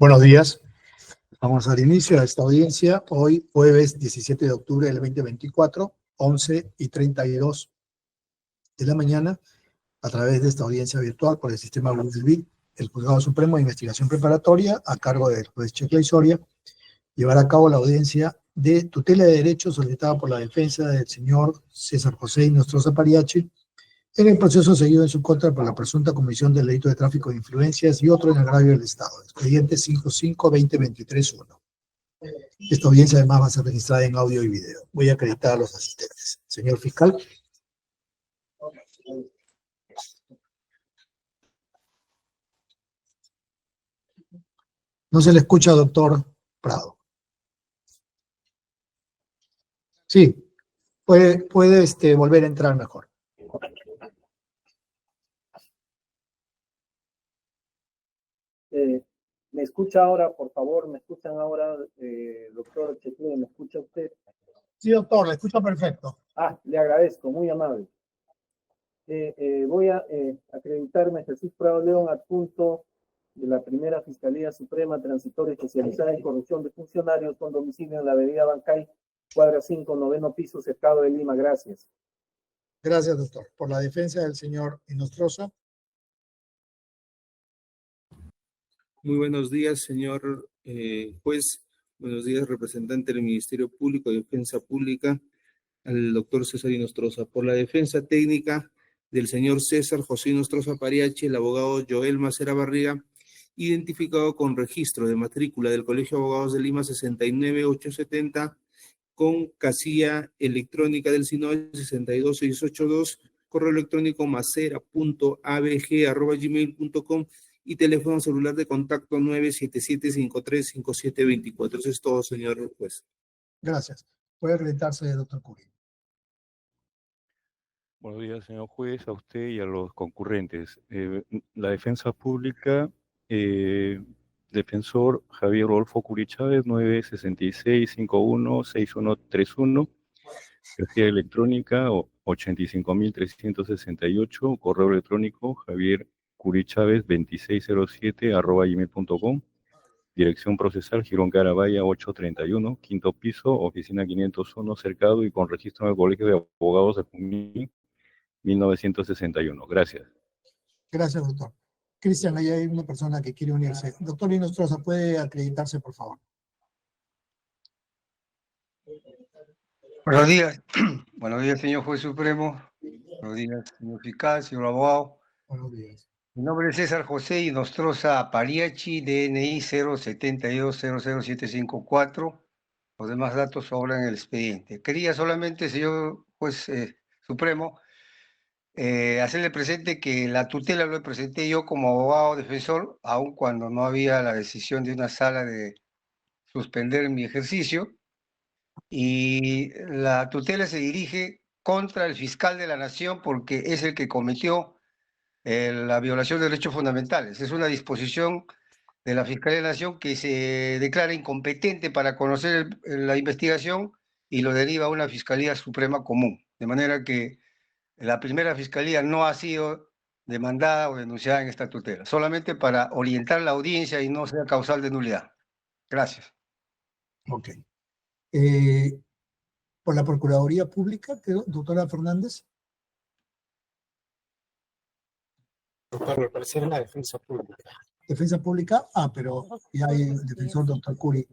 Buenos días. Vamos al inicio de esta audiencia. Hoy, jueves 17 de octubre del 2024, 11:32 de la mañana, a través de esta audiencia virtual por el sistema Google Meet, el Juzgado Supremo de Investigación Preparatoria, a cargo del juez Checla Soria, llevará a cabo la audiencia de tutela de derechos solicitada por la defensa del señor César José Nostroza Pariachi, en el proceso seguido en su contra por la presunta comisión del delito de tráfico de influencias y otro en agravio del Estado, expediente 55-2023-1. Esta audiencia además va a ser registrada en audio y video. Voy a acreditar a los asistentes. Señor fiscal. No se le escucha, doctor Prado. Sí, puede volver a entrar mejor. ¿Me escucha ahora, por favor? ¿Me escuchan ahora, doctor Checla? ¿Me escucha usted? Sí, doctor, le escucho perfecto. Le agradezco, muy amable. Voy a acreditarme Jesús Prado León, adjunto de la Primera Fiscalía Suprema Transitoria Especializada en Corrupción de Funcionarios, con domicilio en la avenida Bancay, cuadra 5, 9º piso, Cercado de Lima. Gracias. Gracias, doctor. Por la defensa del señor Nostroza. Muy buenos días, señor juez. Buenos días, representante del Ministerio Público de Defensa Pública, al doctor César Nostroza. Por la defensa técnica del señor César José Nostroza Pariachi, el abogado Joel Macera Barriga, identificado con registro de matrícula del Colegio de Abogados de Lima 69870, con casilla electrónica del SINOE 62682, correo electrónico macera.abg@gmail.com y teléfono celular de contacto 977-535724. Eso es todo, señor juez. Gracias. Puede acreditarse, doctor Curi. Buenos días, señor juez, a usted y a los concurrentes. La defensa pública, defensor Javier Rodolfo Curi Chávez, 966-51-6131, casilla electrónica 85.368, correo electrónico Javier Curi Chávez 2607@gmail.com, dirección procesal Girón Carabaya 831, quinto piso, oficina 501, cercado y con registro en el Colegio de Abogados de Junín 1961. Gracias. Gracias, doctor. Cristian, ahí hay una persona que quiere unirse. Doctor Nostroza, ¿puede acreditarse, por favor? Buenos días. Buenos días, señor juez supremo. Buenos días, señor fiscal, señor abogado. Buenos días. Mi nombre es César José Nostroza Pariachi, DNI 072000754. Los demás datos sobran en el expediente. Quería solamente, señor juez supremo, hacerle presente que la tutela lo presenté yo como abogado defensor, aun cuando no había la decisión de una sala de suspender mi ejercicio, y la tutela se dirige contra el fiscal de la Nación porque es el que cometió la violación de derechos fundamentales. Es una disposición de la Fiscalía de la Nación que se declara incompetente para conocer la investigación y lo deriva a una Fiscalía Suprema común. De manera que la primera Fiscalía no ha sido demandada o denunciada en esta tutela, solamente para orientar la audiencia y no sea causal de nulidad. Gracias. Ok. Por la Procuraduría Pública, doctora Fernández. Doctor, me parece la defensa pública. Defensa Pública, pero ya hay el defensor, doctor Curi.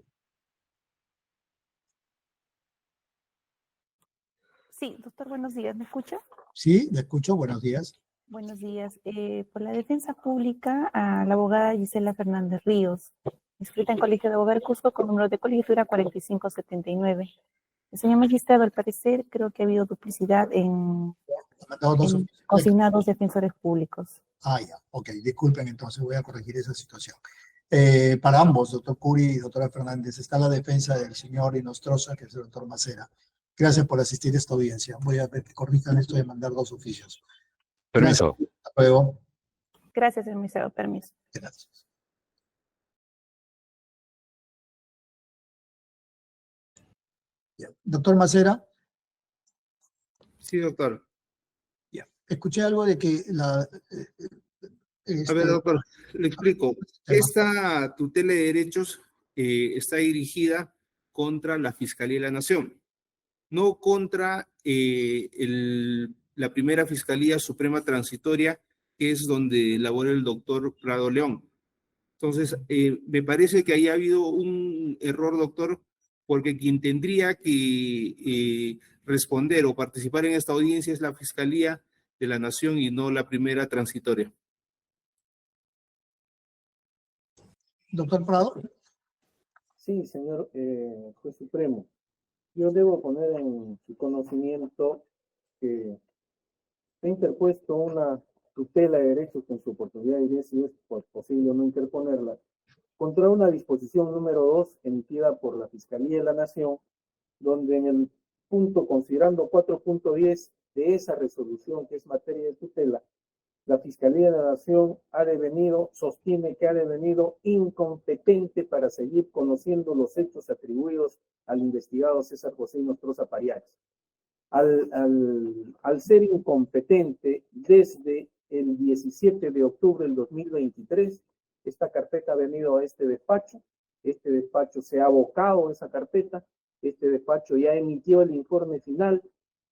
Sí, doctor, buenos días, ¿me escucha? Sí, le escucho, buenos días. Buenos días. Por la defensa pública, a la abogada Gisela Fernández Ríos, inscrita en Colegio de Abogados Cusco con número de colegiatura 4579. El señor magistrado, al parecer, creo que ha habido duplicidad en consignados defensores públicos. Ya, ok, disculpen, entonces voy a corregir esa situación. Para ambos, doctor Curi y doctora Fernández, está la defensa del señor Nostroza, que es el doctor Macera. Gracias por asistir a esta audiencia. Voy a ver que corrijan esto de mandar 2 oficios. Permiso. Gracias. Hasta luego. Gracias, señor magistrado. Permiso. Gracias. Bien. Doctor Macera. Sí, doctor. Ya. Escuché algo de que A ver, doctor, le explico. Esta tutela de derechos está dirigida contra la Fiscalía de la Nación, no contra la primera Fiscalía Suprema Transitoria, que es donde labora el doctor Prado León. Entonces, me parece que ahí ha habido un error, doctor, porque quien tendría que responder o participar en esta audiencia es la Fiscalía de la Nación y no la primera transitoria. Doctor Prado. Sí, señor juez supremo. Yo debo poner en su conocimiento que he interpuesto una tutela de derechos en su oportunidad diré si es posible o no interponerla, contra una disposición número 2 emitida por la Fiscalía de la Nación, donde en el punto, considerando 4.10 de esa resolución que es materia de tutela, la Fiscalía de la Nación sostiene que ha devenido incompetente para seguir conociendo los hechos atribuidos al investigado César José Nostroza Pariachi. Al ser incompetente desde el 17 de octubre del 2023, esta carpeta ha venido a este despacho se ha abocado a esa carpeta, este despacho ya emitió el informe final,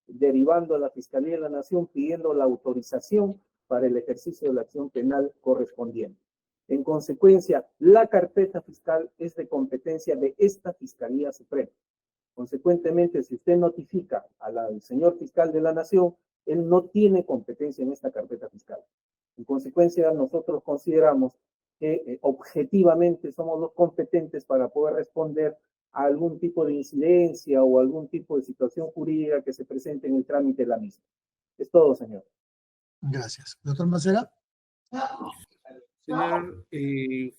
derivando a la Fiscalía de la Nación pidiendo la autorización para el ejercicio de la acción penal correspondiente. En consecuencia, la carpeta fiscal es de competencia de esta Fiscalía Suprema. Consecuentemente, si usted notifica al señor fiscal de la Nación, él no tiene competencia en esta carpeta fiscal. En consecuencia, nosotros consideramos que objetivamente somos los competentes para poder responder a algún tipo de incidencia o algún tipo de situación jurídica que se presente en el trámite de la misma. Es todo, señor. Gracias. Doctor Macera. Señor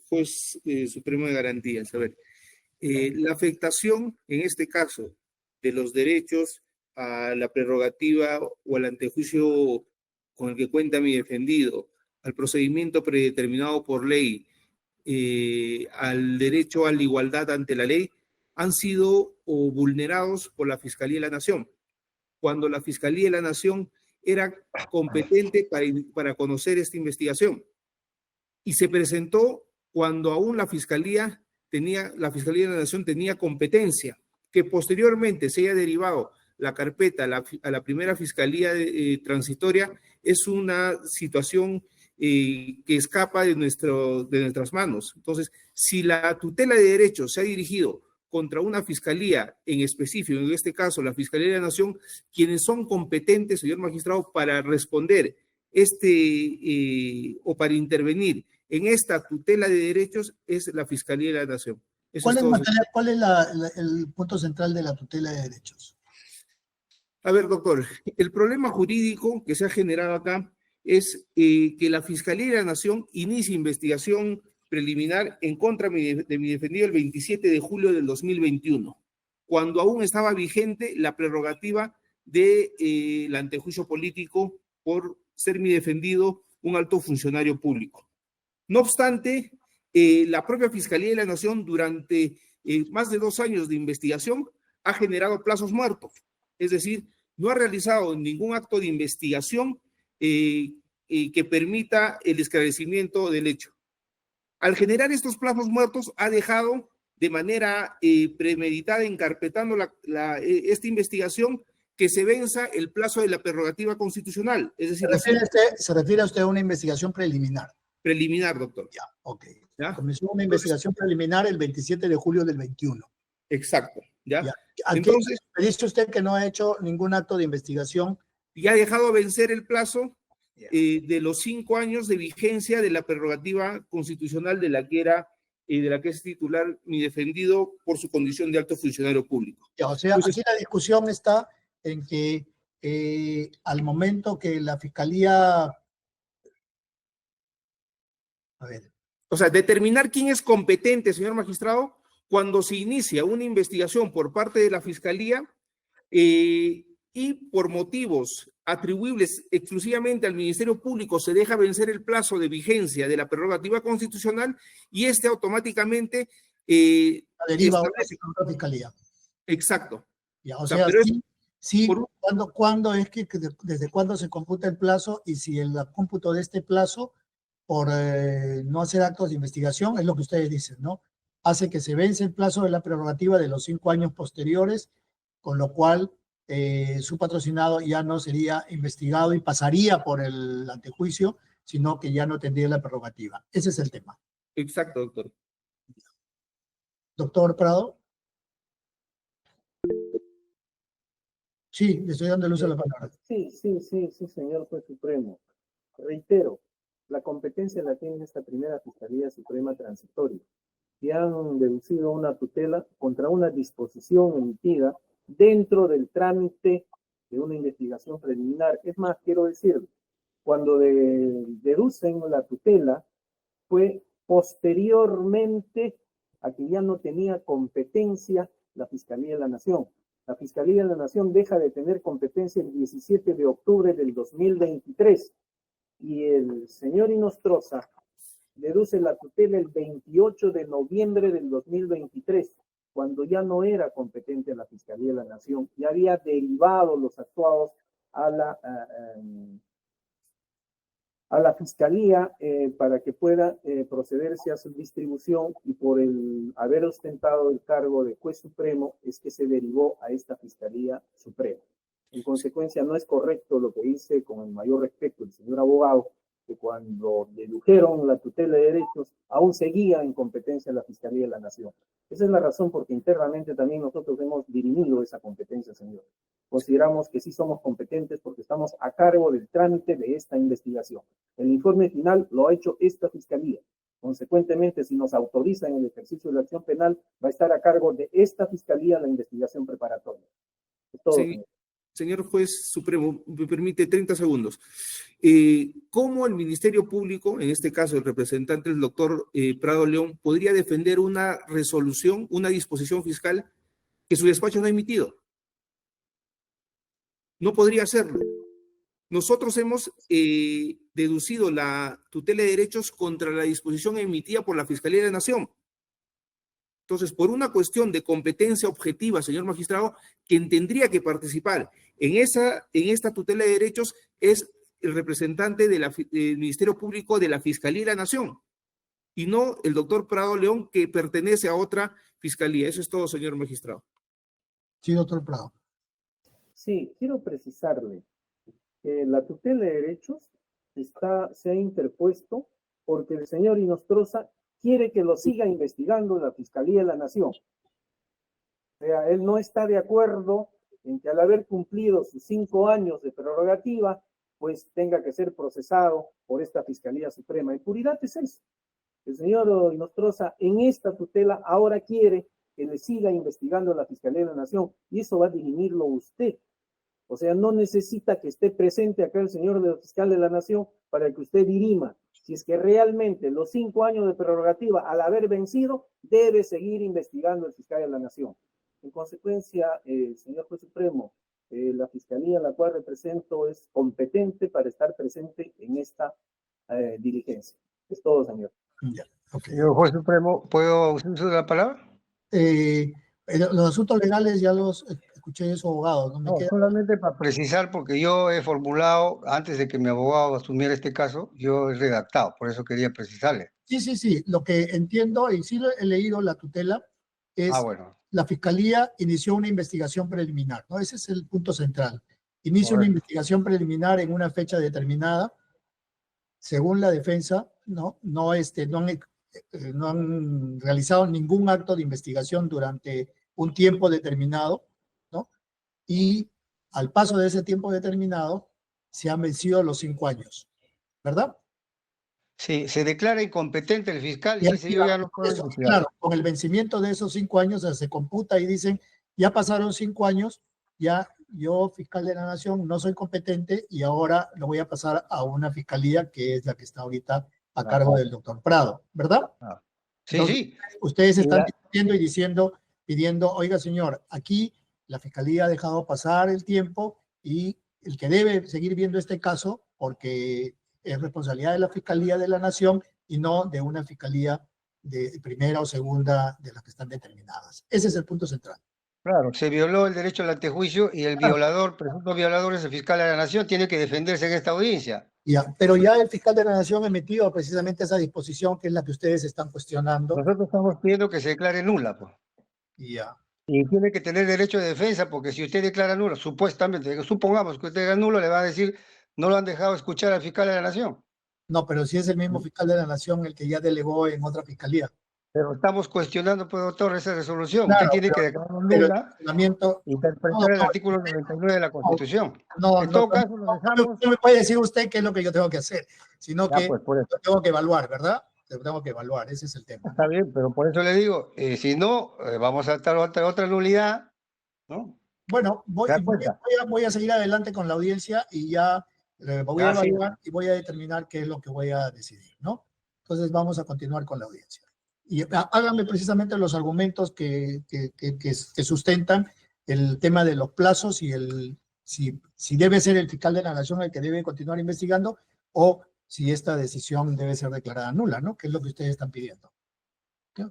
juez supremo de garantías, a ver, la afectación, en este caso, de los derechos a la prerrogativa o al antejuicio con el que cuenta mi defendido, al procedimiento predeterminado por ley, al derecho a la igualdad ante la ley, han sido vulnerados por la Fiscalía de la Nación, cuando la Fiscalía de la Nación era competente para conocer esta investigación. Y se presentó cuando aún la Fiscalía de la Nación tenía competencia, que posteriormente se haya derivado la carpeta a la primera Fiscalía transitoria, es una situación que escapa de nuestras manos. Entonces, si la tutela de derechos se ha dirigido contra una fiscalía en específico, en este caso la Fiscalía de la Nación, quienes son competentes, señor magistrado, para responder o para intervenir en esta tutela de derechos es la Fiscalía de la Nación. ¿Cuál es el punto central de la tutela de derechos? A ver, doctor, el problema jurídico que se ha generado acá es que la Fiscalía de la Nación inicia investigación preliminar en contra de mi defendido el 27 de julio del 2021, cuando aún estaba vigente la prerrogativa del antejuicio político por ser mi defendido un alto funcionario público. No obstante, la propia Fiscalía de la Nación durante más de 2 años de investigación ha generado plazos muertos, es decir, no ha realizado ningún acto de investigación que permita el esclarecimiento del hecho. Al generar estos plazos muertos, ha dejado de manera premeditada, encarpetando esta investigación, que se venza el plazo de la prerrogativa constitucional. Es decir, ¿Se refiere a usted a una investigación preliminar? Preliminar, doctor. Ya, ok. ¿Ya? Comenzó una investigación preliminar el 27 de julio del 21. Exacto. ¿Ya? Entonces, me dice usted que no ha hecho ningún acto de investigación. Y ha dejado vencer el plazo de los 5 años de vigencia de la prerrogativa constitucional de la que es titular mi defendido por su condición de alto funcionario público. Ya, o sea, entonces, aquí la discusión está en que al momento que la Fiscalía... A ver. O sea, determinar quién es competente, señor magistrado, cuando se inicia una investigación por parte de la Fiscalía y por motivos atribuibles exclusivamente al Ministerio Público se deja vencer el plazo de vigencia de la prerrogativa constitucional y automáticamente deriva a la Fiscalía. Exacto. Ya, o sea, pero sí, ¿cuándo es desde cuándo se computa el plazo? Y si el cómputo de este plazo por no hacer actos de investigación, es lo que ustedes dicen, ¿no? Hace que se vence el plazo de la prerrogativa de los 5 años posteriores, con lo cual su patrocinado ya no sería investigado y pasaría por el antejuicio, sino que ya no tendría la prerrogativa. Ese es el tema. Exacto, doctor. Doctor Prado. Sí, le estoy dando el uso de la palabra. Sí, señor juez supremo. Reitero, la competencia la tiene esta primera Fiscalía Suprema Transitoria, que han deducido una tutela contra una disposición emitida dentro del trámite de una investigación preliminar. Es más, quiero decir, cuando deducen la tutela, fue posteriormente a que ya no tenía competencia la Fiscalía de la Nación. La Fiscalía de la Nación deja de tener competencia el 17 de octubre del 2023 y el señor Inostroza deduce la tutela el 28 de noviembre del 2023, cuando ya no era competente la Fiscalía de la Nación, ya había derivado los actuados a la Fiscalía para que pueda procederse a su distribución, y por el haber ostentado el cargo de juez supremo es que se derivó a esta Fiscalía Suprema. En consecuencia, no es correcto lo que dice, con el mayor respeto, el señor abogado, que cuando dedujeron la tutela de derechos aún seguía en competencia la Fiscalía de la Nación. Esa es la razón porque internamente también nosotros hemos dirimido esa competencia, señor. Consideramos que sí somos competentes porque estamos a cargo del trámite de esta investigación. El informe final lo ha hecho esta Fiscalía. Consecuentemente, si nos autorizan el ejercicio de la acción penal, va a estar a cargo de esta Fiscalía la investigación preparatoria. Es todo, Sí. señor. Señor juez supremo, me permite 30 segundos. ¿Cómo el Ministerio Público, en este caso el representante del doctor Prado León, podría defender una resolución, una disposición fiscal que su despacho no ha emitido? No podría hacerlo. Nosotros hemos deducido la tutela de derechos contra la disposición emitida por la Fiscalía de la Nación. Entonces, por una cuestión de competencia objetiva, señor magistrado, quien tendría que participar en esta tutela de derechos es el representante del Ministerio Público de la Fiscalía de la Nación, y no el doctor Prado León, que pertenece a otra fiscalía. Eso es todo, señor magistrado. Sí, doctor Prado. Sí, quiero precisarle que la tutela de derechos se ha interpuesto porque el señor Inostroza quiere que lo siga investigando la Fiscalía de la Nación. O sea, él no está de acuerdo en que al haber cumplido sus 5 años de prerrogativa, pues tenga que ser procesado por esta Fiscalía Suprema. En puridad es eso. El señor Inostroza en esta tutela ahora quiere que le siga investigando la Fiscalía de la Nación, y eso va a dirimirlo usted. O sea, no necesita que esté presente acá el señor fiscal de la Nación para que usted dirima si es que realmente los 5 años de prerrogativa, al haber vencido, debe seguir investigando el fiscal de la Nación. En consecuencia, señor juez supremo, la fiscalía a la cual represento es competente para estar presente en esta diligencia. Es todo, señor. Ya, okay. Señor juez supremo, ¿puedo usar la palabra? Los asuntos legales ya los escuché de su abogado. No me queda... Solamente para precisar, porque yo he formulado, antes de que mi abogado asumiera este caso, yo he redactado, por eso quería precisarle. Sí. Lo que entiendo, y sí he leído la tutela, es bueno. La Fiscalía inició una investigación preliminar, ¿no? Ese es el punto central. Inicia una investigación preliminar en una fecha determinada, según la defensa, no han realizado ningún acto de investigación durante un tiempo determinado, ¿no? Y al paso de ese tiempo determinado se han vencido los 5 años, ¿verdad? Sí, se declara incompetente el fiscal y dice yo ya no puedo investigar. Claro, con el vencimiento de esos 5 años se computa y dicen, ya pasaron 5 años, ya yo, fiscal de la Nación, no soy competente y ahora lo voy a pasar a una fiscalía que es la que está ahorita a cargo del doctor Prado, ¿verdad? Sí, entonces, sí. Ustedes están diciendo y pidiendo, oiga señor, aquí la fiscalía ha dejado pasar el tiempo y el que debe seguir viendo este caso, porque es responsabilidad de la Fiscalía de la Nación y no de una fiscalía de primera o segunda de las que están determinadas. Ese es el punto central. Claro, se violó el derecho al antejuicio y el violador, presunto violador, es el fiscal de la Nación, tiene que defenderse en esta audiencia. Ya, pero ya el fiscal de la Nación ha emitido precisamente esa disposición que es la que ustedes están cuestionando. Nosotros estamos pidiendo que se declare nula, pues. Ya. Y tiene que tener derecho de defensa, porque si usted declara nulo, supuestamente, supongamos que usted declara nulo, le va a decir, no lo han dejado escuchar al fiscal de la Nación. No, pero si es el mismo fiscal de la Nación el que ya delegó en otra fiscalía. Pero estamos cuestionando, pues, doctor, esa resolución. Claro, Usted tiene que declarar pero el nula, funcionamiento, interpretar el artículo 99 de la Constitución. En todo caso, lo dejamos. no me puede decir usted qué es lo que yo tengo que hacer, sino Ya, que pues, por eso. lo tengo que evaluar, ¿verdad? Lo tengo que evaluar, ese es el tema. Está bien, pero por eso le digo, si no, vamos a estar otra nulidad, ¿no? Bueno, ¿Se da cuenta? voy a seguir adelante con la audiencia y ya voy a evaluar y voy a determinar qué es lo que voy a decidir, ¿no? Entonces vamos a continuar con la audiencia. Y háganme precisamente los argumentos que sustentan el tema de los plazos y si debe ser el fiscal de la Nación el que debe continuar investigando o si esta decisión debe ser declarada nula, ¿no? Que es lo que ustedes están pidiendo. ¿Okay?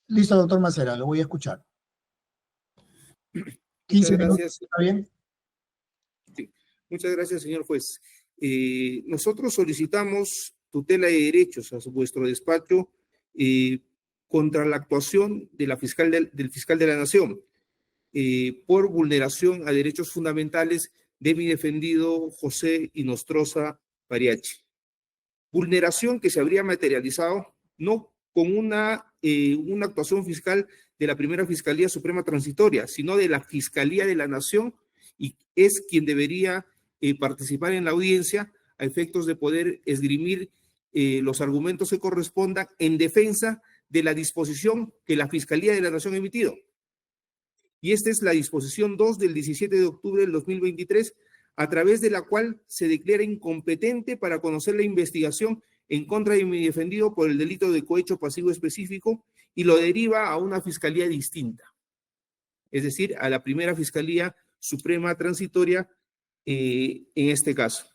Listo, doctor Macera, lo voy a escuchar. 15 minutos, ¿está bien? Sí. Muchas gracias, señor juez. Nosotros solicitamos tutela de derechos a vuestro despacho contra la actuación de la del fiscal de la Nación por vulneración a derechos fundamentales de mi defendido José Inostroza Pariachi. Vulneración que se habría materializado no con una actuación fiscal de la primera Fiscalía Suprema Transitoria, sino de la Fiscalía de la Nación, y es quien debería participar en la audiencia a efectos de poder esgrimir los argumentos que correspondan en defensa de la disposición que la Fiscalía de la Nación ha emitido. Y esta es la disposición 2 del 17 de octubre del 2023, a través de la cual se declara incompetente para conocer la investigación en contra de mi defendido por el delito de cohecho pasivo específico y lo deriva a una fiscalía distinta, es decir, a la primera Fiscalía Suprema Transitoria en este caso.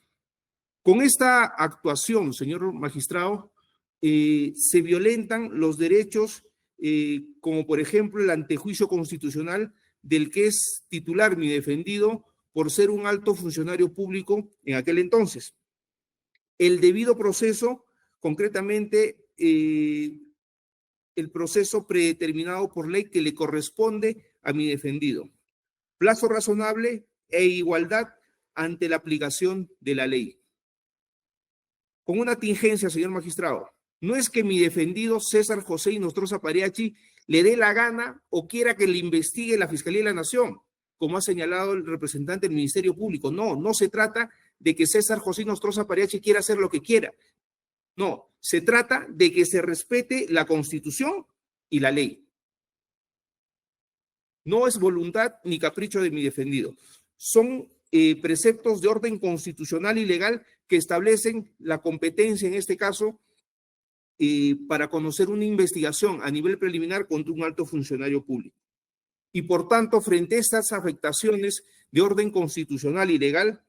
Con esta actuación, señor magistrado, se violentan los derechos, como por ejemplo el antejuicio constitucional del que es titular mi defendido por ser un alto funcionario público en aquel entonces. El debido proceso, concretamente el proceso predeterminado por ley que le corresponde a mi defendido. Plazo razonable e igualdad ante la aplicación de la ley. Con una tingencia, señor magistrado, no es que mi defendido César José Inostroza Pariachi le dé la gana o quiera que le investigue la Fiscalía de la Nación, como ha señalado el representante del Ministerio Público. No, no se trata de que César José Inostroza Pariachi quiera hacer lo que quiera. No, se trata de que se respete la Constitución y la ley. No es voluntad ni capricho de mi defendido. Son preceptos de orden constitucional y legal que establecen la competencia, en este caso, para conocer una investigación a nivel preliminar contra un alto funcionario público. Y por tanto, frente a estas afectaciones de orden constitucional y legal,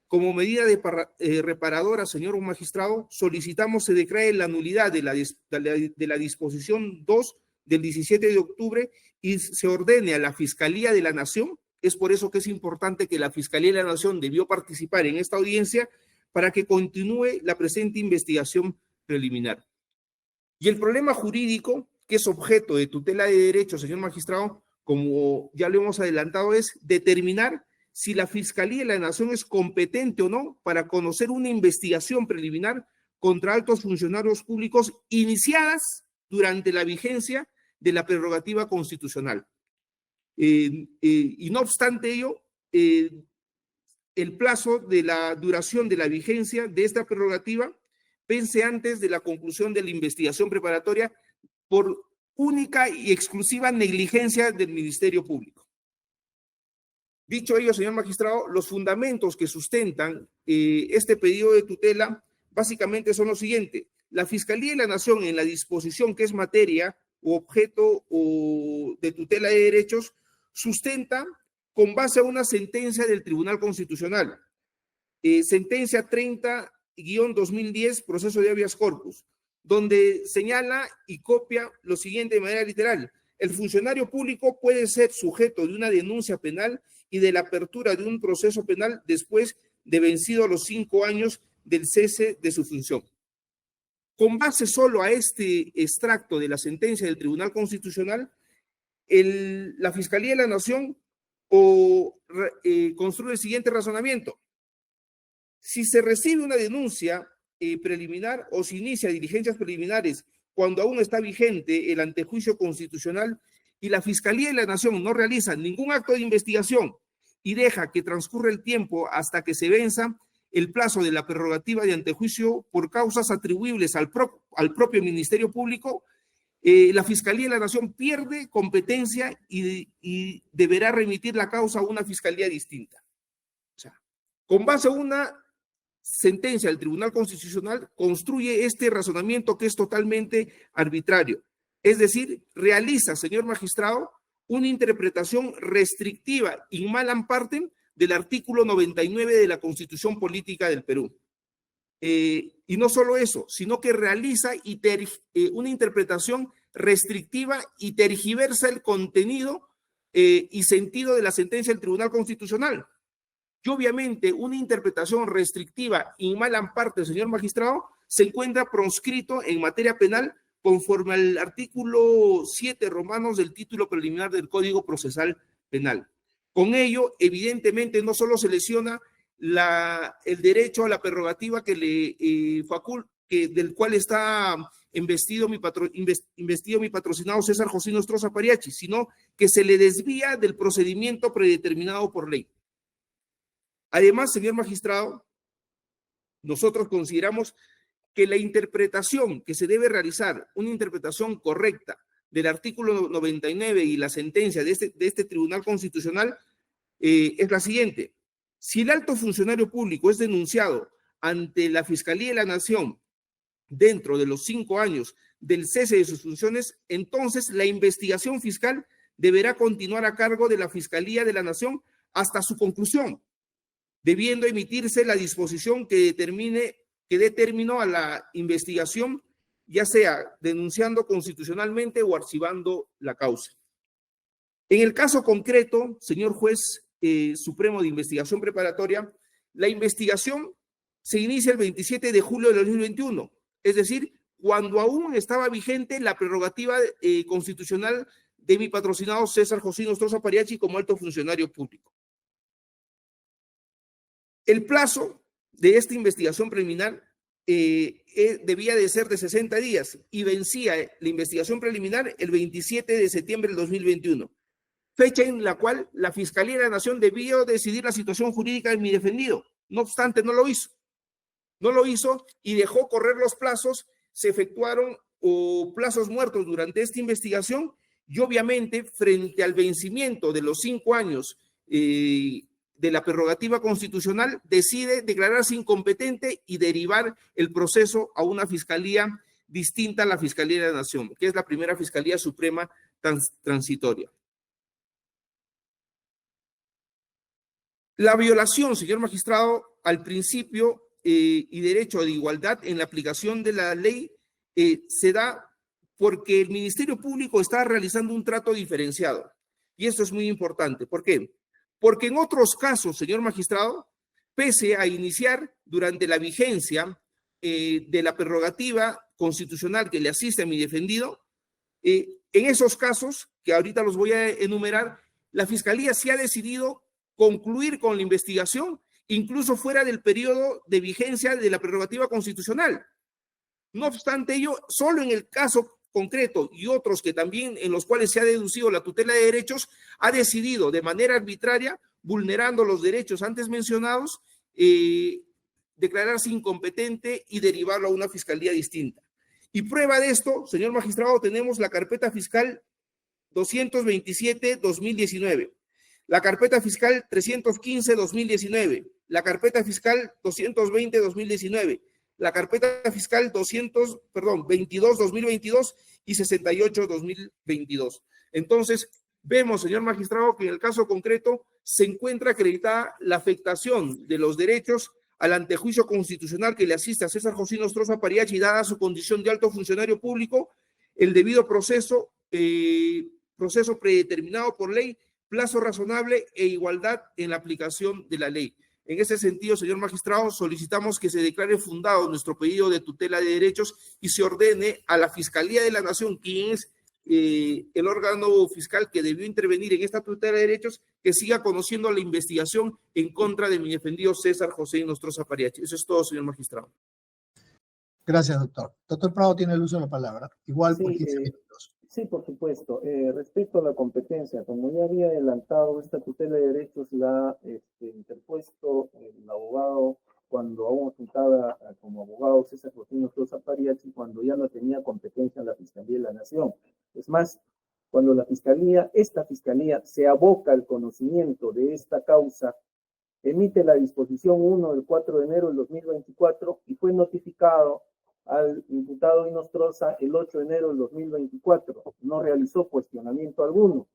como medida reparadora, señor magistrado, solicitamos se declare la nulidad de la disposición 2 del 17 de octubre y se ordene a la Fiscalía de la Nación. Es por eso que es importante que la Fiscalía de la Nación debió participar en esta audiencia para que continúe la presente investigación preliminar. Y el problema jurídico, que es objeto de tutela de derechos, señor magistrado, como ya lo hemos adelantado, es determinar si la Fiscalía de la Nación es competente o no para conocer una investigación preliminar contra altos funcionarios públicos iniciadas durante la vigencia de la prerrogativa constitucional. Y no obstante ello, el plazo de la duración de la vigencia de esta prerrogativa vence antes de la conclusión de la investigación preparatoria por única y exclusiva negligencia del Ministerio Público. Dicho ello, señor magistrado, los fundamentos que sustentan este pedido de tutela básicamente son los siguientes. La Fiscalía de la Nación, en la disposición que es materia o objeto de tutela de derechos, sustenta con base a una sentencia del Tribunal Constitucional, sentencia 30-2010, proceso de habeas corpus, donde señala y copia lo siguiente de manera literal: el funcionario público puede ser sujeto de una denuncia penal y de la apertura de un proceso penal después de vencido los 5 años del cese de su función. Con base solo a este extracto de la sentencia del Tribunal Constitucional, la Fiscalía de la Nación construye el siguiente razonamiento. Si se recibe una denuncia preliminar o se inicia diligencias preliminares cuando aún está vigente el antejuicio constitucional y la Fiscalía de la Nación no realiza ningún acto de investigación y deja que transcurra el tiempo hasta que se venza el plazo de la prerrogativa de antejuicio por causas atribuibles al propio Ministerio Público, la Fiscalía de la Nación pierde competencia y deberá remitir la causa a una fiscalía distinta. O sea, con base a una sentencia del Tribunal Constitucional, construye este razonamiento que es totalmente arbitrario. Es decir, realiza, señor magistrado, una interpretación restrictiva in malam partem del artículo 99 de la Constitución Política del Perú. Y no solo eso, sino que realiza una interpretación restrictiva y tergiversa el contenido y sentido de la sentencia del Tribunal Constitucional. Y obviamente una interpretación restrictiva in malam partem, señor magistrado, se encuentra proscrito en materia penal conforme al artículo 7 romanos del título preliminar del Código Procesal Penal. Con ello, evidentemente, no solo se lesiona el derecho a la prerrogativa que del cual está investido mi patrocinado César José Nostroza Pariachi, sino que se le desvía del procedimiento predeterminado por ley. Además, señor magistrado, nosotros consideramos que la interpretación que se debe realizar, una interpretación correcta del artículo 99 y la sentencia de este Tribunal Constitucional es la siguiente. Si el alto funcionario público es denunciado ante la Fiscalía de la Nación dentro de los 5 años del cese de sus funciones, entonces la investigación fiscal deberá continuar a cargo de la Fiscalía de la Nación hasta su conclusión, debiendo emitirse la disposición que dé término a la investigación, ya sea denunciando constitucionalmente o archivando la causa. En el caso concreto, señor juez supremo de investigación preparatoria, la investigación se inicia el 27 de julio de 2021, es decir, cuando aún estaba vigente la prerrogativa constitucional de mi patrocinado César José Nostroza Pariachi como alto funcionario público. El plazo de esta investigación preliminar debía de ser de 60 días y vencía la investigación preliminar el 27 de septiembre del 2021, fecha en la cual la Fiscalía de la Nación debió decidir la situación jurídica de mi defendido. No obstante, no lo hizo. No lo hizo y dejó correr los plazos. Se efectuaron plazos muertos durante esta investigación y obviamente frente al vencimiento de los 5 años de la prerrogativa constitucional, decide declararse incompetente y derivar el proceso a una fiscalía distinta a la Fiscalía de la Nación, que es la primera Fiscalía Suprema transitoria. La violación, señor magistrado, al principio y derecho de igualdad en la aplicación de la ley se da porque el Ministerio Público está realizando un trato diferenciado. Y esto es muy importante. ¿Por qué? Porque en otros casos, señor magistrado, pese a iniciar durante la vigencia de la prerrogativa constitucional que le asiste a mi defendido, en esos casos, que ahorita los voy a enumerar, la Fiscalía sí ha decidido concluir con la investigación, incluso fuera del periodo de vigencia de la prerrogativa constitucional. No obstante ello, solo en el caso concreto y otros que también en los cuales se ha deducido la tutela de derechos, ha decidido de manera arbitraria, vulnerando los derechos antes mencionados, declararse incompetente y derivarlo a una fiscalía distinta. Y prueba de esto, señor magistrado, tenemos la carpeta fiscal 227-2019, la carpeta fiscal 315-2019, la carpeta fiscal 220-2019, la carpeta fiscal 22-2022 y 68-2022. Entonces, vemos, señor magistrado, que en el caso concreto se encuentra acreditada la afectación de los derechos al antejuicio constitucional que le asiste a César José Nostroza Pariachi, dada su condición de alto funcionario público, el debido proceso predeterminado por ley, plazo razonable e igualdad en la aplicación de la ley. En ese sentido, señor magistrado, solicitamos que se declare fundado nuestro pedido de tutela de derechos y se ordene a la Fiscalía de la Nación, quien es el órgano fiscal que debió intervenir en esta tutela de derechos, que siga conociendo la investigación en contra de mi defendido César José Inostroza Pariachi. Eso es todo, señor magistrado. Gracias, doctor. Doctor Prado tiene el uso de la palabra. Igual por Sí, 15 minutos. sí, por supuesto. Respecto a la competencia, como ya había adelantado, esta tutela de derechos la ha interpuesto el abogado cuando aún ostentaba como abogado César José Inostroza Pariachi, cuando ya no tenía competencia en la Fiscalía de la Nación. Es más, cuando esta fiscalía se aboca al conocimiento de esta causa, emite la disposición 1 del 4 de enero del 2024 y fue notificado al imputado Inostroza el 8 de enero del 2024. No realizó cuestionamiento alguno.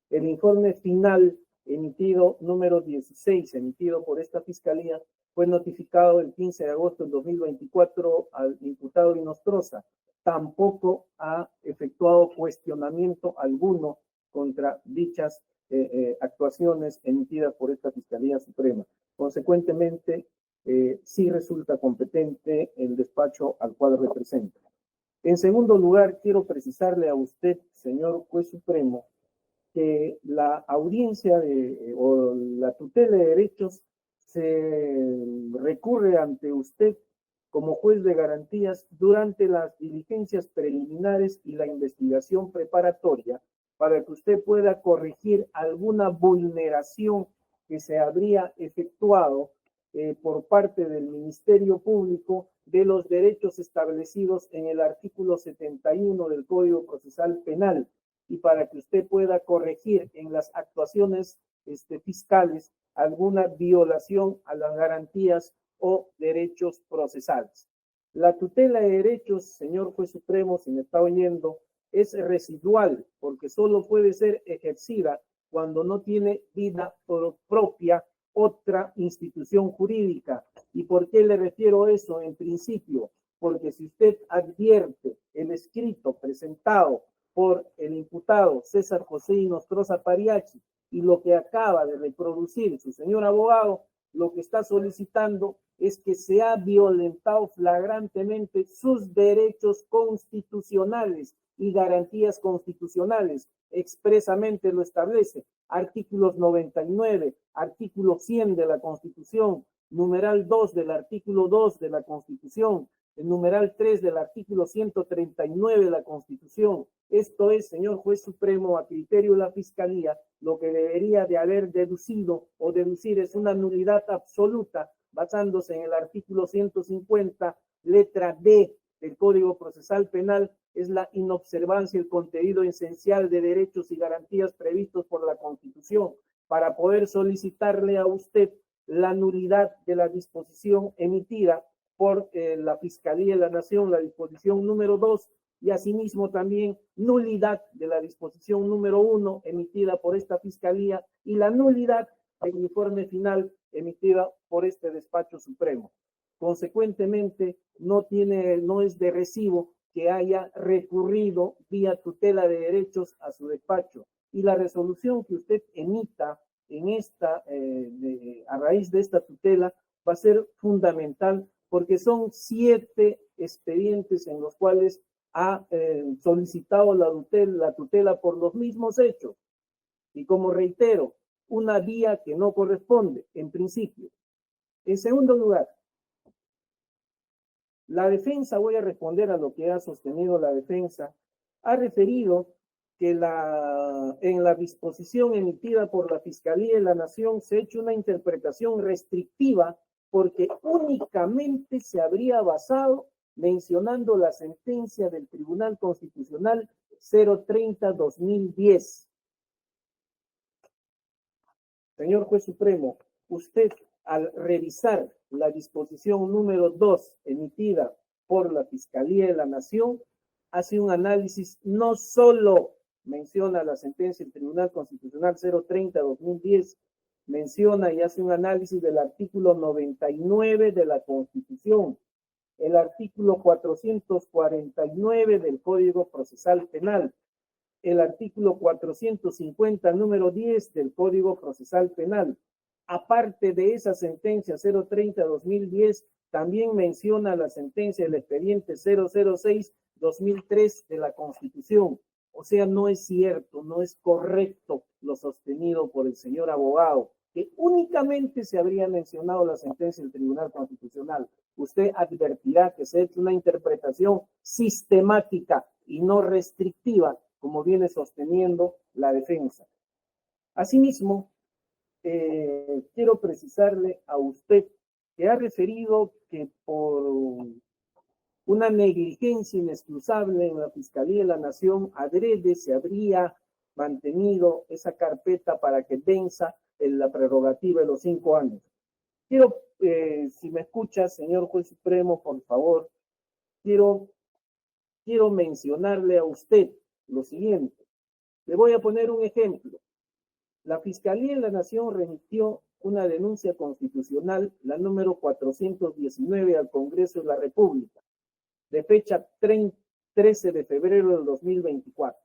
El informe final emitido, número 16, emitido por esta fiscalía, fue notificado el 15 de agosto del 2024 al imputado Inostroza. Tampoco ha efectuado cuestionamiento alguno contra dichas actuaciones emitidas por esta Fiscalía Suprema. Consecuentemente, sí resulta competente el despacho al cual representa. En segundo lugar, quiero precisarle a usted, señor juez supremo, que la audiencia o la tutela de derechos se recurre ante usted como juez de garantías durante las diligencias preliminares y la investigación preparatoria para que usted pueda corregir alguna vulneración que se habría efectuado por parte del Ministerio Público de los derechos establecidos en el artículo 71 del Código Procesal Penal y para que usted pueda corregir en las actuaciones fiscales alguna violación a las garantías o derechos procesales. La tutela de derechos, señor juez supremo, si me está oyendo, es residual porque solo puede ser ejercida cuando no tiene vida propia otra institución jurídica. ¿Y por qué le refiero eso? En principio, porque si usted advierte el escrito presentado por el imputado César José Inostroza Pariachi y lo que acaba de reproducir su señor abogado, lo que está solicitando es que se ha violentado flagrantemente sus derechos constitucionales y garantías constitucionales. Expresamente lo establece. Artículos 99, artículo 100 de la Constitución, numeral 2 del artículo 2 de la Constitución, el numeral 3 del artículo 139 de la Constitución. Esto es, señor juez supremo, a criterio de la Fiscalía, lo que debería de haber deducido o deducir es una nulidad absoluta basándose en el artículo 150, letra D del Código Procesal Penal, es la inobservancia del contenido esencial de derechos y garantías previstos por la Constitución, para poder solicitarle a usted la nulidad de la disposición emitida por la Fiscalía de la Nación, la disposición número 2, y asimismo también nulidad de la disposición número 1 emitida por esta Fiscalía y la nulidad del informe final emitida por este despacho supremo. Consecuentemente, no es de recibo que haya recurrido vía tutela de derechos a su despacho. Y la resolución que usted emita en a raíz de esta tutela va a ser fundamental porque son 7 expedientes en los cuales ha solicitado la tutela por los mismos hechos. Y como reitero, una vía que no corresponde, en principio. En segundo lugar, la defensa, voy a responder a lo que ha sostenido la defensa, ha referido que en la disposición emitida por la Fiscalía de la Nación se ha hecho una interpretación restrictiva porque únicamente se habría basado mencionando la sentencia del Tribunal Constitucional 030-2010. Señor juez supremo, usted al revisar la disposición número 2 emitida por la Fiscalía de la Nación, hace un análisis, no solo menciona la sentencia del Tribunal Constitucional 030-2010, menciona y hace un análisis del artículo 99 de la Constitución, el artículo 449 del Código Procesal Penal, el artículo 450, número 10 del Código Procesal Penal, aparte de esa sentencia 030-2010, también menciona la sentencia del expediente 006-2003 de la Constitución. O sea, no es cierto, no es correcto lo sostenido por el señor abogado, que únicamente se habría mencionado la sentencia del Tribunal Constitucional. Usted advertirá que se ha hecho una interpretación sistemática y no restrictiva, como viene sosteniendo la defensa. Asimismo, quiero precisarle a usted que ha referido que por una negligencia inexcusable en la Fiscalía de la Nación, adrede se habría mantenido esa carpeta para que venza en la prerrogativa de los 5 años. Quiero, si me escucha, señor juez supremo, por favor, quiero mencionarle a usted lo siguiente. Le voy a poner un ejemplo. La Fiscalía de la Nación remitió una denuncia constitucional, la número 419, al Congreso de la República, de fecha 13 de febrero del 2024.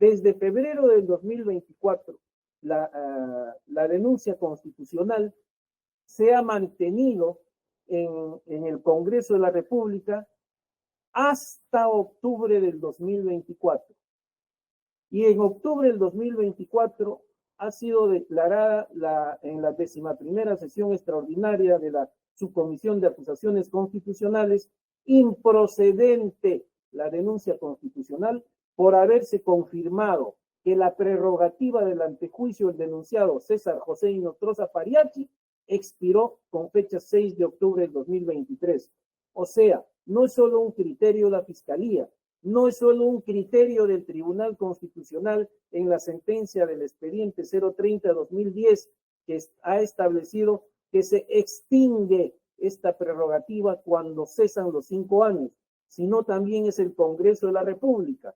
Desde febrero del 2024, la denuncia constitucional se ha mantenido en el Congreso de la República hasta octubre del 2024. Y en octubre del 2024 ha sido declarada en la 11ª sesión extraordinaria de la Subcomisión de Acusaciones Constitucionales improcedente la denuncia constitucional por haberse confirmado que la prerrogativa del antejuicio del denunciado César José Inostroza Pariachi expiró con fecha 6 de octubre del 2023. O sea, no es solo un criterio de la Fiscalía, no es solo un criterio del Tribunal Constitucional en la sentencia del expediente 030-2010 que ha establecido que se extingue esta prerrogativa cuando cesan los 5 años, sino también es el Congreso de la República.